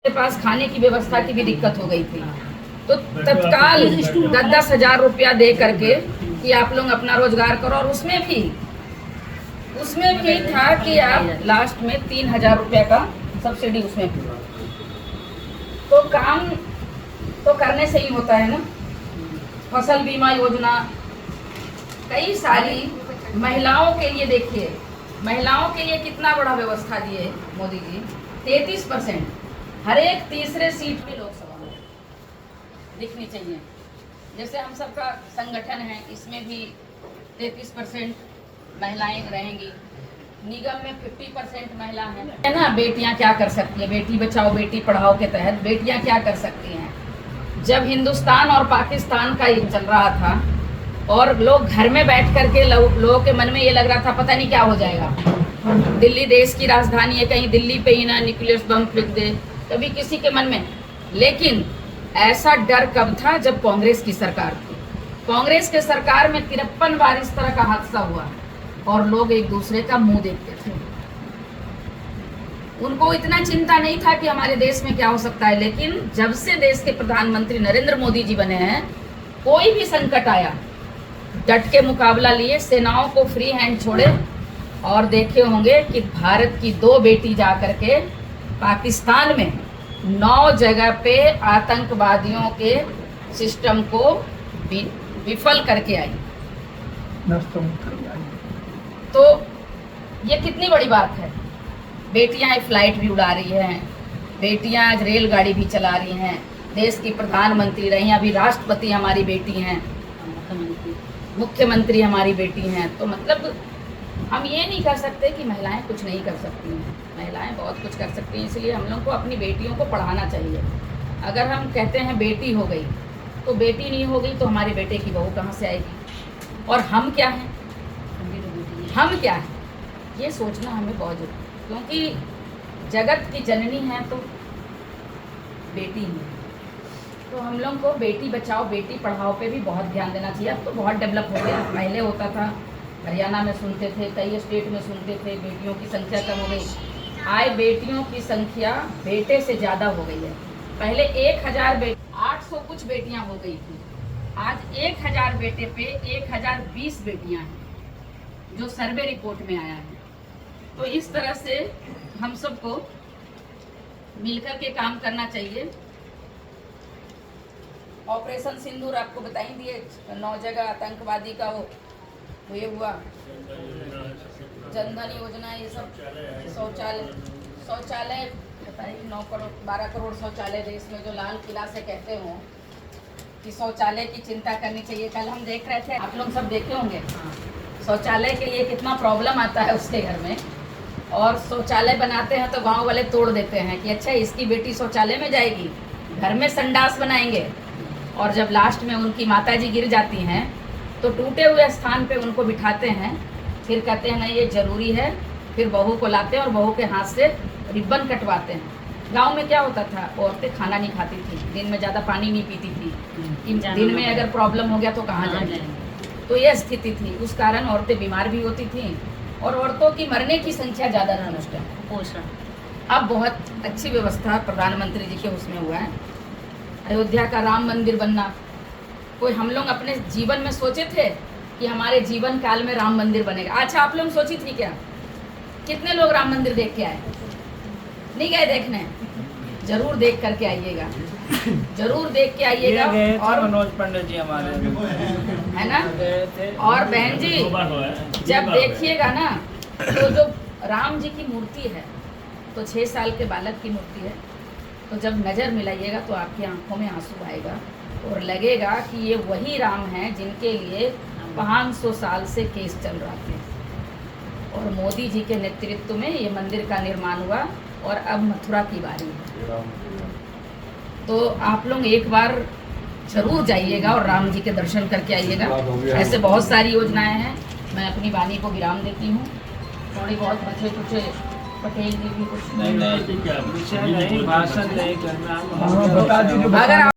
के पास खाने की व्यवस्था की भी दिक्कत हो गई थी, तो तत्काल 10-10 हजार रुपया दे करके कि आप लोग अपना रोजगार करो, और उसमें भी था कि आप लास्ट में 3,000 रुपया का सब्सिडी उसमें भी। तो काम तो करने से ही होता है ना। फसल बीमा योजना, कई सारी महिलाओं के लिए, देखिए महिलाओं के लिए कितना बड़ा व्यवस्था दिए मोदी जी। 33% हर एक तीसरे सीट पे लोकसभा में दिखनी चाहिए। जैसे हम सबका संगठन है, इसमें भी 33% महिलाएं रहेंगी। निगम में 50% महिला है ना। बेटियां क्या कर सकती हैं? बेटी बचाओ बेटी पढ़ाओ के तहत बेटियां क्या कर सकती हैं? जब हिंदुस्तान और पाकिस्तान का युद्ध चल रहा था और लोग घर में बैठ करके लोगों के मन में ये लग रहा था पता नहीं क्या हो जाएगा, दिल्ली देश की राजधानी है, कहीं दिल्ली पे ही ना न्यूक्लियर बम फेंक दे, कभी किसी के मन में। लेकिन ऐसा डर कब था? जब कांग्रेस की सरकार थी। कांग्रेस के सरकार में 53 बार इस तरह का हादसा हुआ और लोग एक दूसरे का मुंह देखते थे। उनको इतना चिंता नहीं था कि हमारे देश में क्या हो सकता है। लेकिन जब से देश के प्रधानमंत्री नरेंद्र मोदी जी बने हैं, कोई भी संकट आया डट के मुकाबला लिए, सेनाओं को फ्री हैंड छोड़े। और देखे होंगे कि भारत की 2 बेटी जा करके पाकिस्तान में 9 जगह पे आतंकवादियों के सिस्टम को विफल करके आई। तो ये कितनी बड़ी बात है। बेटियां फ्लाइट भी उड़ा रही हैं, बेटियां आज रेलगाड़ी भी चला रही हैं, देश की प्रधानमंत्री रही, अभी राष्ट्रपति हमारी बेटी हैं, मुख्यमंत्री हमारी बेटी हैं। तो मतलब हम ये नहीं कर सकते कि महिलाएं कुछ नहीं कर सकती हैं। महिलाएं बहुत कुछ कर सकती हैं। इसलिए हम लोग को अपनी बेटियों को पढ़ाना चाहिए। अगर हम कहते हैं बेटी हो गई तो बेटी नहीं हो गई तो हमारे बेटे की बहू कहाँ से आएगी? और हम क्या हैं? हम क्या हैं? ये सोचना हमें बहुत जरूरी है, क्योंकि जगत की जननी है तो बेटी ही है। तो हम लोग को बेटी बचाओ बेटी पढ़ाओ पे भी बहुत ध्यान देना चाहिए। अब तो बहुत डेवलप हो गया। पहले होता था, हरियाणा में सुनते थे, कई स्टेट में सुनते थे, बेटियों की संख्या कम हो गई। आज बेटियों की संख्या बेटे से ज़्यादा हो गई है। पहले 1000 800 कुछ बेटियां हो गई थी, आज 1000 बेटे पे 1020 बेटियां हैं, जो सर्वे रिपोर्ट में आया है। तो इस तरह से हम सबको मिलकर के काम करना चाहिए। ऑपरेशन सिंदूर आपको बताई दिए, 9 जगह आतंकवादी का वो ये हुआ, जनधन योजना, ये सब शौचालय बताइए, 9 करोड़ 12 करोड़ शौचालय देश में, जो लाल किला से कहते हो कि शौचालय की चिंता करनी चाहिए। कल हम देख रहे थे, आप लोग सब देखे होंगे, शौचालय के लिए कितना प्रॉब्लम आता है उसके घर में। और शौचालय बनाते हैं तो गांव वाले तोड़ देते हैं कि अच्छा इसकी बेटी शौचालय में जाएगी, घर में संडास बनाएंगे। और जब लास्ट में उनकी माताजी गिर जाती हैं तो टूटे हुए स्थान पे उनको बिठाते हैं, फिर कहते हैं नहीं ये ज़रूरी है, फिर बहू को लाते हैं और बहू के हाथ से रिबन कटवाते हैं। गांव में क्या होता था, औरतें खाना नहीं खाती थी, दिन में ज़्यादा पानी नहीं पीती थी, दिन में अगर प्रॉब्लम हो गया तो कहाँ जाएंगे। तो ये स्थिति थी, उस कारण औरतें बीमार भी होती थी और औरतों की मरने की संख्या ज़्यादा थी उस टाइम। अब बहुत अच्छी व्यवस्था प्रधानमंत्री जी के उसमें हुआ है। अयोध्या का राम मंदिर बनना, कोई हम लोग अपने जीवन में सोचे थे कि हमारे जीवन काल में राम मंदिर बनेगा? अच्छा आप लोग सोची थी क्या? कितने लोग राम मंदिर देख के आए? नहीं गए देखने? जरूर देख करके आइएगा, जरूर देख के आइएगा। और मनोज पंडित जी हमारे है ना। और बहन जी जब देखिएगा ना, तो जो राम जी की मूर्ति है तो 6 साल के बालक की मूर्ति है, तो जब नज़र मिलाइएगा तो आपकी आंखों में आंसू आएगा और लगेगा कि ये वही राम हैं जिनके लिए 500 साल से केस चल रहा थे। और मोदी जी के नेतृत्व में ये मंदिर का निर्माण हुआ और अब मथुरा की बारी है। तो आप लोग एक बार जरूर जाइएगा और राम जी के दर्शन करके आइएगा। ऐसे बहुत सारी योजनाएं हैं, मैं अपनी वाणी को विराम देती हूँ। थोड़ी बहुत बचे कुछ पटेल जी भी कुछ नहीं भाषण नहीं करना। अगर